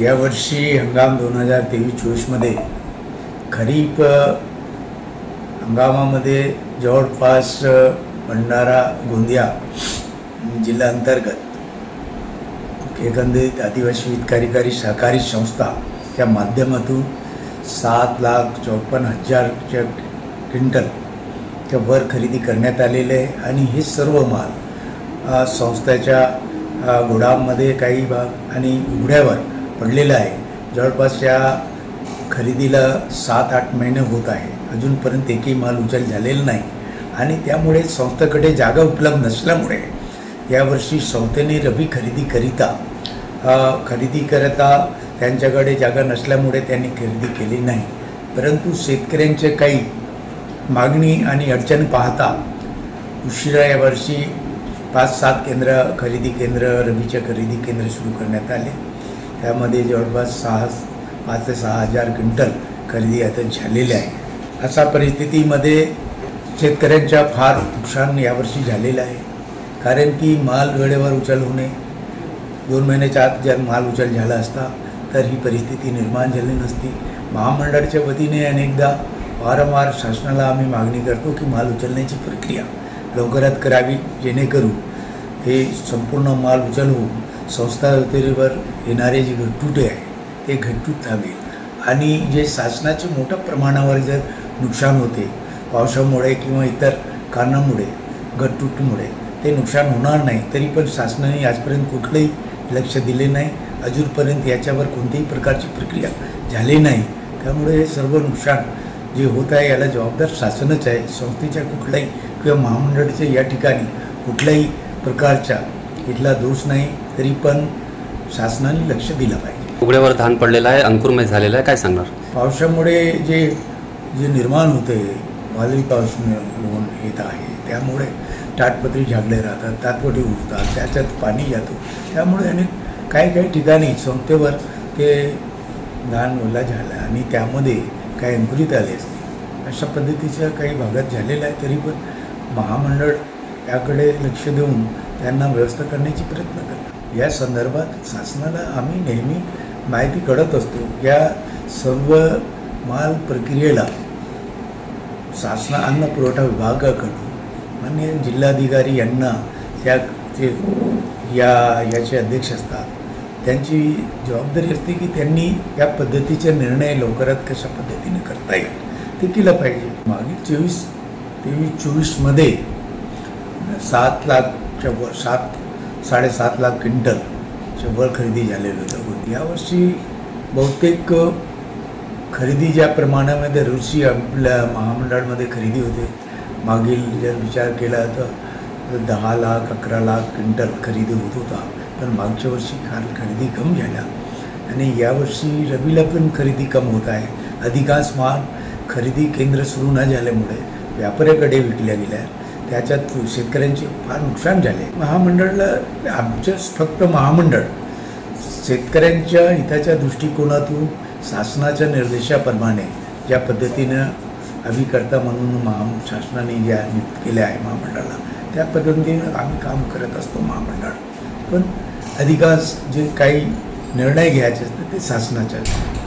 यावर्षी हंगाम 2023-24 मध्ये खरीप हंगामामध्ये जवळपास भंडारा गोंदिया जिल्ह्यांतर्गत एकंदरीत आदिवासी हितकारी सहकारी संस्थाच्या माध्यमातून 7,54,000 क्विंटलच्या वर खरेदी करण्यात आलेले आहे आणि हे सर्व माल संस्थेच्या गोडाऊनमध्ये काही भाग आणि उघड्यावर पडलेला आहे। जवळपास या खरेदीला 7-8 महिने होत आहे, अजूनपर्यंत एकही माल उचल झालेला नाही आणि त्यामुळे संस्थेकडे जागा उपलब्ध नसल्यामुळे यावर्षी संस्थेने रबी खरेदी करता त्यांच्याकडे जागा नसल्यामुळे त्यांनी खरेदी केली नाही। परंतु शेतकऱ्यांचे काही मागणी आणि अडचणी पाहता उशिरा यावर्षी 5-7 खरेदी केंद्र रबीचे खरेदी केंद्र सुरू करण्यात आले। त्यामध्ये जवळपास 5,000 ते 6,000 क्विंटल खरेदी आता झालेले आहे। अशा परिस्थितीमध्ये शेतकऱ्यांच्या फार नुकसान यावर्षी झालेलं आहे, कारण की माल वेळेवर उचल होणे, 2 महिन्याच्या आत जर माल उचल झाला असता तर ही परिस्थिती निर्माण झाली नसती। महामंडळाच्या वतीने अनेकदा वारंवार शासनाला आम्ही मागणी करतो की माल उचलण्याची प्रक्रिया लवकरात करावी, जेणेकरून हे संपूर्ण माल उचल होऊन संस्था व्यतिरिवर येणारे जे घटतुटे आहे ते घटतूट थांबेल आणि जे शासनाचे मोठ्या प्रमाणावर जर नुकसान होते पावसामुळे किंवा इतर कारणामुळे घटतुटीमुळे ते नुकसान होणार नाही। तरी पण शासनाने आजपर्यंत कुठलेही लक्ष दिले नाही, अजूनपर्यंत याच्यावर कोणत्याही प्रकारची प्रक्रिया झाली नाही। त्यामुळे हे सर्व नुकसान जे होत आहे याला जबाबदार शासनच आहे। संस्थेच्या कुठलाही किंवा महामंडळाच्या या ठिकाणी कुठल्याही प्रकारचा इथला दोष नाही, तरी पण शासनाने लक्ष दिलं पाहिजे। उघड्यावर धान पडलेला आहे, अंकुरमय झालेला आहे, काय सांगणार? पावसामुळे जे निर्माण होते, वादळी पाऊस येत आहे, त्यामुळे ताटपत्री झाडले राहतात, ताटपत्री उठतात, त्याच्यात पाणी जातो, त्यामुळे अनेक काही ठिकाणी संस्थेवर ते धान ओला झाला आणि त्यामध्ये काही अंकुरित आले असते, अशा पद्धतीच्या काही भागात झालेलं आहे। तरी पण महामंडळ याकडे लक्ष देऊन त्यांना व्यवस्था करण्याची प्रयत्न करतात। या संदर्भात शासनाला आम्ही नेहमी माहिती कळत असतो। या सर्व माल प्रक्रियेला शासन अन्न पुरवठा विभागाकडून माननीय जिल्हाधिकारी यांना याचे अध्यक्ष असतात, त्यांची जबाबदारी असते की त्यांनी या पद्धतीचे निर्णय लवकरात कशा पद्धतीने करता येईल ते केलं पाहिजे। मागील 23-24 मध्ये 7,00,000 लाख क्विंटलच्या वर खरेदी झालेलं होतं। यावर्षी बहुतेक खरेदी ज्या प्रमाणामध्ये दरवर्षी आपल्या महामंडळामध्ये खरेदी होते, मागील जर विचार केला तर 10 लाख 11 लाख क्विंटल खरेदी होत होता, पण मागच्या वर्षी खरेदी कमी झाल्या आणि यावर्षी रबीला पण खरेदी कम होत आहे। अधिकांश माल खरेदी केंद्र सुरू न झाल्यामुळे व्यापाऱ्याकडे विकल्या गेल्या, त्याच्यात शेतकऱ्यांचे फार नुकसान झाले। महामंडळाला आमचंच फक्त महामंडळ शेतकऱ्यांच्या हिताच्या दृष्टिकोनातून शासनाच्या निर्देशाप्रमाणे ज्या पद्धतीनं अभिकर्ता म्हणून शासनाने ज्या नियुक्त केल्या आहे महामंडळाला, त्या पद्धतीनं आम्ही काम करत असतो महामंडळ। पण अधिकांश जे काही निर्णय घ्यायचे असते ते शासनाचे असतात।